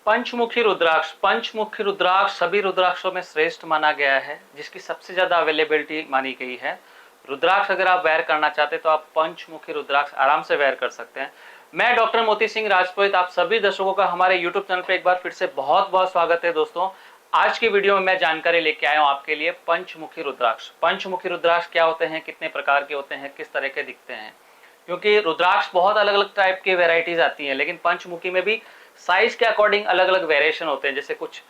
पंचमुखी रुद्राक्ष सभी रुद्राक्षों में श्रेष्ठ माना गया है, जिसकी सबसे ज्यादा अवेलेबिलिटी मानी गई है। रुद्राक्ष अगर आप वेयर करना चाहते हैं तो आप पंचमुखी रुद्राक्ष आराम से वेयर कर सकते हैं। मैं डॉक्टर मोती सिंह राजपुरोहित आप सभी दर्शकों का हमारे यूट्यूब चैनल पे एक बार फिर से बहुत बहुत स्वागत है। दोस्तों, आज की वीडियो में मैं जानकारी लेके आया हूँ आपके लिए पंचमुखी रुद्राक्ष। पंचमुखी रुद्राक्ष क्या होते हैं, कितने प्रकार के होते हैं, किस तरह के दिखते हैं, क्योंकि रुद्राक्ष बहुत अलग अलग टाइप की वेराइटीज आती हैं, लेकिन पंचमुखी में भी साइज के अकॉर्डिंग अलग अलग वेरिएशन होते हैं। जैसे कुछ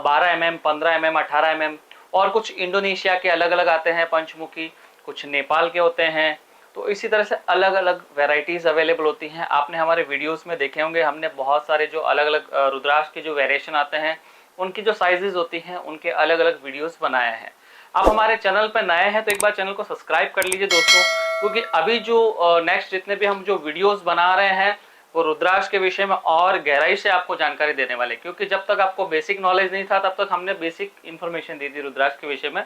12 mm, 15 mm, 18 mm और कुछ इंडोनेशिया के अलग अलग आते हैं पंचमुखी, कुछ नेपाल के होते हैं। तो इसी तरह से अलग अलग वेराइटीज अवेलेबल होती हैं। आपने हमारे वीडियोस में देखे होंगे, हमने बहुत सारे जो अलग अलग रुद्राक्ष के जो वेरिएशन आते हैं उनकी जो साइजेस होती हैं उनके अलग अलग वीडियोस बनाए हैं। आप हमारे चैनल पर नए हैं तो एक बार चैनल को सब्सक्राइब कर लीजिए दोस्तों, क्योंकि अभी जो नेक्स्ट जितने भी हम जो वीडियोस बना रहे हैं वो रुद्राक्ष के विषय में और गहराई से आपको जानकारी देने वाले, क्योंकि जब तक आपको बेसिक नॉलेज नहीं था तब तक हमने बेसिक इन्फॉर्मेशन दी थी रुद्राक्ष के विषय में।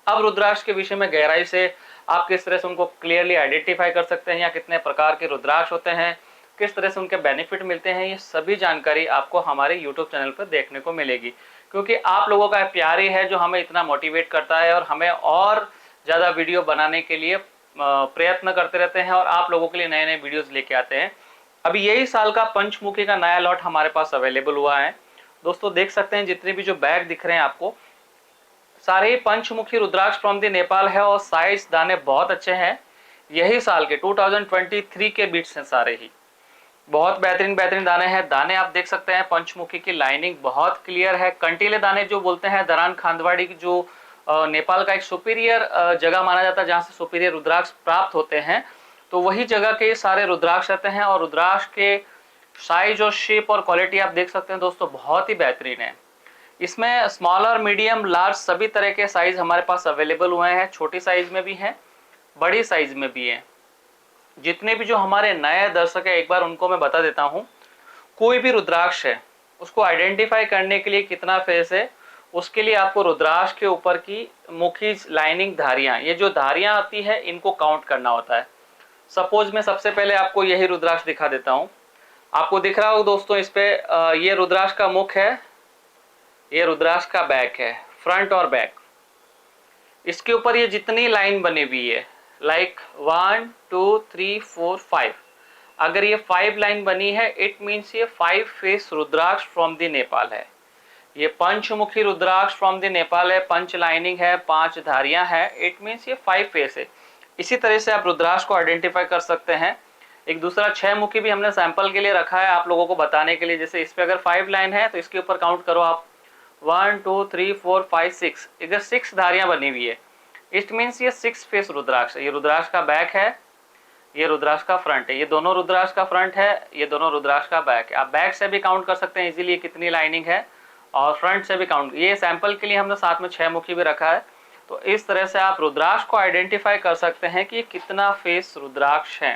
अब रुद्राक्ष के विषय में गहराई से आप किस तरह से उनको क्लियरली आइडेंटिफाई कर सकते हैं या कितने प्रकार के रुद्राक्ष होते हैं, किस तरह से उनके बेनिफिट मिलते हैं, ये सभी जानकारी आपको हमारे यूट्यूब चैनल पर देखने को मिलेगी। क्योंकि आप लोगों का प्यार ही है जो हमें इतना मोटिवेट करता है और हमें और ज़्यादा वीडियो बनाने के लिए प्रयत्न करते रहते हैं और आप लोगों के लिए नए नए वीडियोज़ लेके आते हैं। अभी यही साल का पंचमुखी का नया लॉट हमारे पास अवेलेबल हुआ है दोस्तों। देख सकते हैं जितने भी जो बैग दिख रहे हैं आपको, सारे ही पंचमुखी रुद्राक्ष फ्रॉम द नेपाल है और साइज दाने बहुत अच्छे हैं। यही साल के 2023 के बीट्स हैं, सारे ही बहुत बेहतरीन बेहतरीन दाने हैं। दाने आप देख सकते हैं, पंचमुखी की लाइनिंग बहुत क्लियर है। कंटीले दाने जो बोलते हैं, दरान खांदवाड़ी की जो नेपाल का एक सुपीरियर जगह माना जाता है जहाँ से सुपीरियर रुद्राक्ष प्राप्त होते हैं, तो वही जगह के सारे रुद्राक्ष रहते हैं। और रुद्राक्ष के साइज और शेप और क्वालिटी आप देख सकते हैं दोस्तों, बहुत ही बेहतरीन है। इसमें स्मॉलर, मीडियम, लार्ज सभी तरह के साइज हमारे पास अवेलेबल हुए हैं। छोटी साइज में भी हैं, बड़ी साइज में भी हैं। जितने भी जो हमारे नए दर्शक है एक बार उनको मैं बता देता हूँ, कोई भी रुद्राक्ष है उसको आइडेंटिफाई करने के लिए कितना फेस है, उसके लिए आपको रुद्राक्ष के ऊपर की मुखी लाइनिंग धारियां, ये जो धारियां आती है इनको काउंट करना होता है। सपोज मैं सबसे पहले आपको यही रुद्राक्ष दिखा देता हूँ। आपको दिख रहा होगा दोस्तों इस पे ये रुद्राक्ष का मुख है, ये रुद्राक्ष का बैक है, फ्रंट और बैक। इसके ऊपर ये जितनी लाइन बनी हुई है, लाइक 1 2 3 4 5, अगर ये 5 लाइन बनी है इट मीन्स ये 5 face rudraksha from the Nepal है। ये पंचमुखी रुद्राक्ष फ्रॉम द नेपाल है, पंच लाइनिंग है, 5 धारियां हैं, इट मीन्स ये 5 फेस है। इसी तरह से आप रुद्राक्ष को आइडेंटिफाई कर सकते हैं। एक दूसरा 6 मुखी भी हमने सैंपल के लिए रखा है आप लोगों को बताने के लिए। जैसे इस पे अगर 5 लाइन है तो इसके ऊपर काउंट करो आप 1 2 3 4 5 6, इधर 6 धारियां बनी हुई है, इट मीन्स ये 6 फेस रुद्राक्ष। ये रुद्राक्ष का बैक है, ये रुद्राक्ष का फ्रंट है, ये दोनों रुद्राक्ष का फ्रंट है, ये दोनों रुद्राक्ष का बैक है। आप बैक से भी काउंट कर सकते हैं इजीली कितनी लाइनिंग है, और फ्रंट से भी काउंट। ये सैंपल के लिए हमने साथ में 6 मुखी भी रखा है। तो इस तरह से आप रुद्राक्ष को आइडेंटिफाई कर सकते हैं कि कितना फेस रुद्राक्ष है।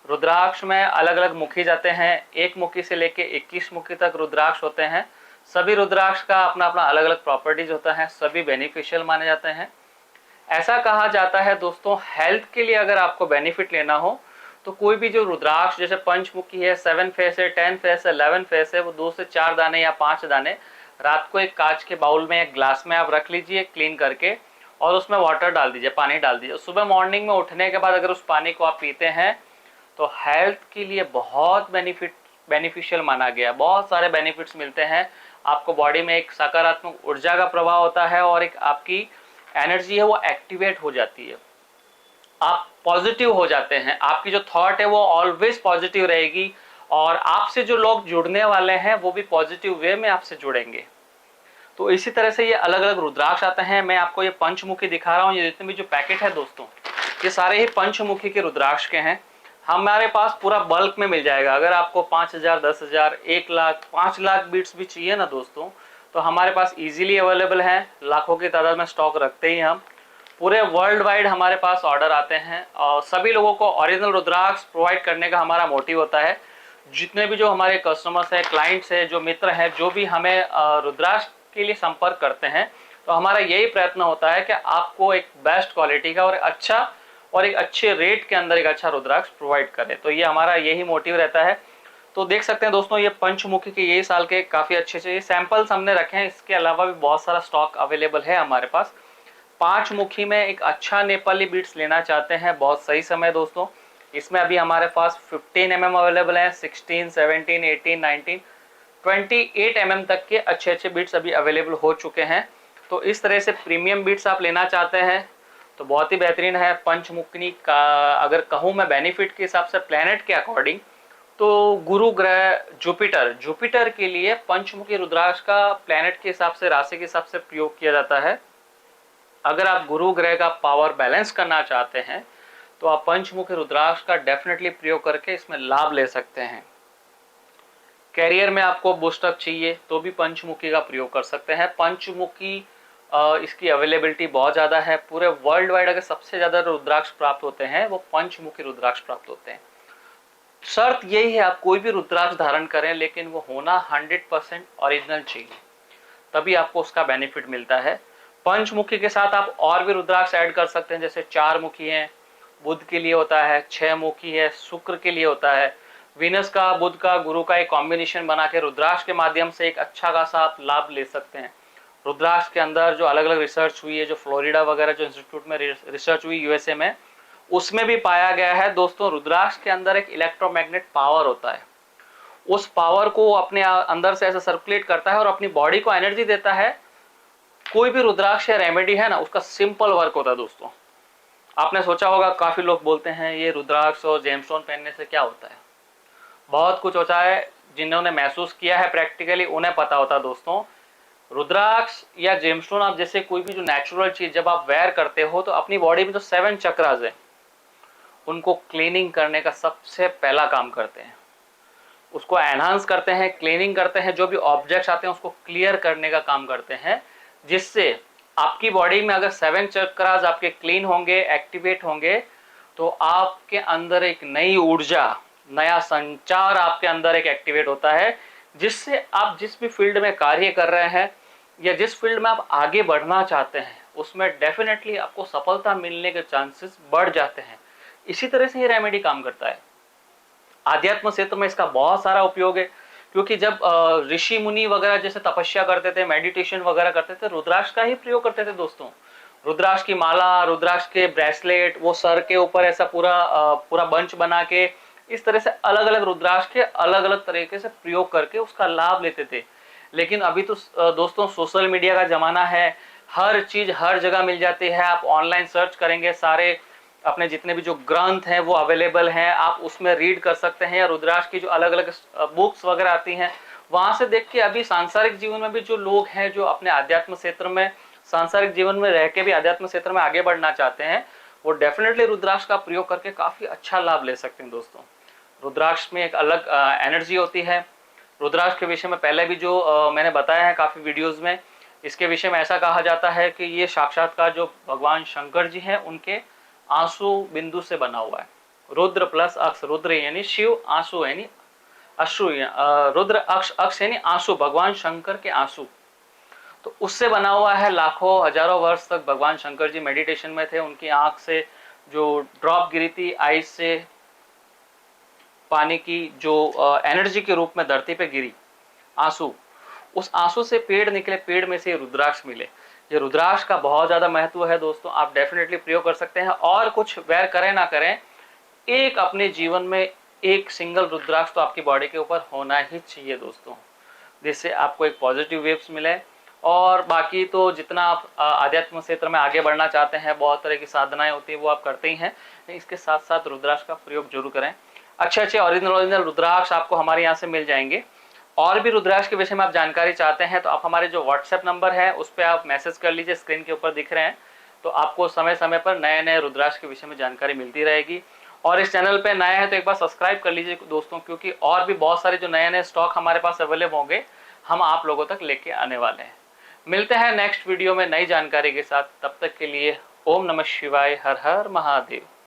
रुद्राक्ष में अलग अलग मुखी जाते हैं, 1 मुखी से लेके 21 मुखी तक रुद्राक्ष होते हैं। सभी रुद्राक्ष का अपना अपना अलग अलग प्रॉपर्टीज होता है, सभी बेनिफिशियल माने जाते हैं। ऐसा कहा जाता है दोस्तों, हेल्थ के लिए अगर आपको बेनिफिट लेना हो तो कोई भी जो रुद्राक्ष, जैसे पंचमुखी है, 7 फेस है, 10 फेस है, 11 फेस है, वो 2 से 4 दाने या 5 दाने रात को एक कांच के बाउल में, एक ग्लास में आप रख लीजिए क्लीन करके, और उसमें वाटर डाल दीजिए, पानी डाल दीजिए। सुबह मॉर्निंग में उठने के बाद अगर उस पानी को आप पीते हैं तो हेल्थ के लिए बहुत बेनिफिशियल माना गया। बहुत सारे बेनिफिट्स मिलते हैं आपको, बॉडी में एक सकारात्मक ऊर्जा का प्रभाव होता है और एक आपकी एनर्जी है वो एक्टिवेट हो जाती है, आप पॉजिटिव हो जाते हैं, आपकी जो थॉट है वो ऑलवेज पॉजिटिव रहेगी, और आपसे जो लोग जुड़ने वाले हैं वो भी पॉजिटिव वे में आपसे जुड़ेंगे। तो इसी तरह से ये अलग अलग रुद्राक्ष आते हैं। मैं आपको ये पंचमुखी दिखा रहा हूँ, ये जितने भी जो पैकेट है दोस्तों, ये सारे ही पंचमुखी के रुद्राक्ष के हैं। हमारे पास पूरा बल्क में मिल जाएगा। अगर आपको 5000, 10,000, 1 लाख, 5 लाख बीट्स भी चाहिए ना दोस्तों, तो हमारे पास इजीली अवेलेबल है। लाखों की तादाद में स्टॉक रखते ही हम, पूरे वर्ल्ड वाइड हमारे पास ऑर्डर आते हैं और सभी लोगों को ओरिजिनल रुद्राक्ष प्रोवाइड करने का हमारा मोटिव होता है। जितने भी जो हमारे कस्टमर्स हैं, क्लाइंट्स हैं, जो मित्र हैं, जो भी हमें रुद्राक्ष के लिए संपर्क करते हैं, तो हमारा यही प्रयत्न होता है कि आपको एक बेस्ट क्वालिटी का और एक अच्छे रेट के अंदर एक अच्छा रुद्राक्ष प्रोवाइड करें। तो ये हमारा यही मोटिव रहता है। तो देख सकते हैं दोस्तों, ये पंचमुखी के ये साल के काफ़ी अच्छे ये सैंपल्स हमने रखे हैं। इसके अलावा भी बहुत सारा स्टॉक अवेलेबल है हमारे पास। 5 मुखी में एक अच्छा नेपाली बीट्स लेना चाहते हैं, बहुत सही समय दोस्तों। इसमें अभी हमारे पास 15 mm अवेलेबल है, 16, 17, 18, 19, 28 mm तक के अच्छे अच्छे बीट्स अभी अवेलेबल हो चुके हैं। तो इस तरह से प्रीमियम बीट्स आप लेना चाहते हैं तो बहुत ही बेहतरीन है पंचमुखी का। अगर कहूँ मैं बेनिफिट के हिसाब से प्लेनेट के अकॉर्डिंग, तो गुरु ग्रह जुपिटर के लिए पंचमुखी रुद्राक्ष का प्लेनेट के हिसाब से, राशि के हिसाब से प्रयोग किया जाता है। अगर आप गुरु ग्रह का पावर बैलेंस करना चाहते हैं तो आप पंचमुखी रुद्राक्ष का डेफिनेटली प्रयोग करके इसमें लाभ ले सकते हैं। कैरियर में आपको बूस्टअप चाहिए तो भी पंचमुखी का प्रयोग कर सकते हैं। पंचमुखी इसकी अवेलेबिलिटी बहुत ज़्यादा है। पूरे वर्ल्ड वाइड अगर सबसे ज़्यादा रुद्राक्ष प्राप्त होते हैं वो पंचमुखी रुद्राक्ष प्राप्त होते हैं। शर्त यही है, आप कोई भी रुद्राक्ष धारण करें लेकिन वो होना 100% ओरिजिनल चाहिए, तभी आपको उसका बेनिफिट मिलता है। पंचमुखी के साथ आप और भी रुद्राक्ष ऐड कर सकते हैं, जैसे 4 मुखी है, बुध के लिए होता है, 6 मुखी है, शुक्र के लिए होता है। वीनस का, बुध का, गुरु का एक कॉम्बिनेशन बना के रुद्राक्ष के माध्यम से एक अच्छा खासा आप लाभ ले सकते हैं। रुद्राक्ष के अंदर जो अलग अलग रिसर्च हुई है, जो फ्लोरिडा वगैरह जो इंस्टीट्यूट में रिसर्च हुई यूएसए में, उसमें भी पाया गया है दोस्तों, रुद्राक्ष के अंदर एक इलेक्ट्रोमैग्नेट पावर होता है। उस पावर को अपने अंदर से ऐसे सर्कुलेट करता है और अपनी बॉडी को एनर्जी देता है। कोई भी रुद्राक्ष या रेमेडी है ना, उसका सिंपल वर्क होता है दोस्तों। आपने सोचा होगा, काफी लोग बोलते हैं ये रुद्राक्ष और जेमस्टोन पहनने से क्या होता है। बहुत कुछ होता है, जिन्होंने महसूस किया है प्रैक्टिकली उन्हें पता होता है दोस्तों। रुद्राक्ष या जेमस्टोन, आप जैसे कोई भी जो नेचुरल चीज जब आप वेयर करते हो तो अपनी बॉडी में जो 7 चक्रास है उनको क्लीनिंग करने का सबसे पहला काम करते हैं, उसको एनहांस करते हैं, क्लीनिंग करते हैं। जो भी ऑब्जेक्ट्स आते हैं उसको क्लियर करने का काम करते हैं, जिससे आपकी बॉडी में अगर 7 चक्रास आपके क्लीन होंगे, एक्टिवेट होंगे, तो आपके अंदर एक नई ऊर्जा, नया संचार आपके अंदर एक एक्टिवेट होता है, जिससे आप जिस भी फील्ड में कार्य कर रहे हैं या जिस फील्ड में आप आगे बढ़ना चाहते हैं उसमें डेफिनेटली आपको सफलता मिलने के चांसेस बढ़ जाते हैं। इसी तरह से ये रेमेडी काम करता है। आध्यात्म क्षेत्र में इसका बहुत सारा उपयोग है, क्योंकि जब ऋषि मुनि वगैरह जैसे तपस्या करते थे, मेडिटेशन वगैरह करते थे, रुद्राक्ष का ही प्रयोग करते थे दोस्तों। रुद्राक्ष की माला, रुद्राक्ष के ब्रेसलेट, वो सर के ऊपर ऐसा पूरा बंच बना के, इस तरह से अलग अलग रुद्राक्ष के अलग अलग तरीके से प्रयोग करके उसका लाभ लेते थे। लेकिन अभी तो दोस्तों सोशल मीडिया का जमाना है, हर चीज हर जगह मिल जाती है। आप ऑनलाइन सर्च करेंगे, सारे अपने जितने भी जो ग्रंथ हैं वो अवेलेबल हैं, आप उसमें रीड कर सकते हैं। या रुद्राक्ष की जो अलग अलग बुक्स वगैरह आती हैं वहां से देख के अभी सांसारिक जीवन में भी जो लोग हैं, जो अपने आध्यात्म क्षेत्र में, सांसारिक जीवन में रह के भी आध्यात्म क्षेत्र में आगे बढ़ना चाहते हैं, वो डेफिनेटली रुद्राक्ष का प्रयोग करके काफी अच्छा लाभ ले सकते हैं दोस्तों। रुद्राक्ष में एक अलग एनर्जी होती है। रुद्राक्ष के विषय में पहले भी जो मैंने बताया है काफी वीडियोज में, इसके विषय में ऐसा कहा जाता है कि ये साक्षात्कार जो भगवान शंकर जी हैं उनके आंसू बिंदु से बना हुआ है। रुद्र प्लस अक्ष, रुद्र यानी शिव, आंसू यानी अश्रु, रुद्र अक्ष यानी आंसू, भगवान शंकर के आंसू, तो उससे बना हुआ है। लाखों हजारों वर्ष तक भगवान शंकर जी मेडिटेशन में थे, उनकी आंख से जो ड्रॉप गिरी थी, आइस से पानी की जो एनर्जी के रूप में धरती पे गिरी, आंसू, उस आंसू से पेड़ निकले, पेड़ में से रुद्राक्ष मिले। ये रुद्राक्ष का बहुत ज्यादा महत्व है दोस्तों, आप डेफिनेटली प्रयोग कर सकते हैं। और कुछ वेयर करें ना करें, एक अपने जीवन में एक सिंगल रुद्राक्ष तो आपकी बॉडी के ऊपर होना ही चाहिए दोस्तों, जिससे आपको एक पॉजिटिव वेव्स मिले। और बाकी तो जितना आप आध्यात्म क्षेत्र में आगे बढ़ना चाहते हैं, बहुत तरह की साधनाएं होती है वो आप करते ही हैं, इसके साथ साथ रुद्राक्ष का प्रयोग जरूर करें। अच्छे अच्छे ओरिजिनल रुद्राक्ष आपको हमारे यहाँ से मिल जाएंगे। और भी रुद्राक्ष के विषय में आप जानकारी चाहते हैं तो आप हमारे जो व्हाट्सएप नंबर है उस पर आप मैसेज कर लीजिए, स्क्रीन के ऊपर दिख रहे हैं, तो आपको समय समय पर नए नए रुद्राक्ष के विषय में जानकारी मिलती रहेगी। और इस चैनल पे नए हैं तो एक बार सब्सक्राइब कर लीजिए दोस्तों, क्योंकि और भी बहुत सारे जो नए नए स्टॉक हमारे पास अवेलेबल होंगे हम आप लोगों तक लेके आने वाले हैं। मिलते हैं नेक्स्ट वीडियो में नई जानकारी के साथ, तब तक के लिए ओम नमः शिवाय, हर हर महादेव।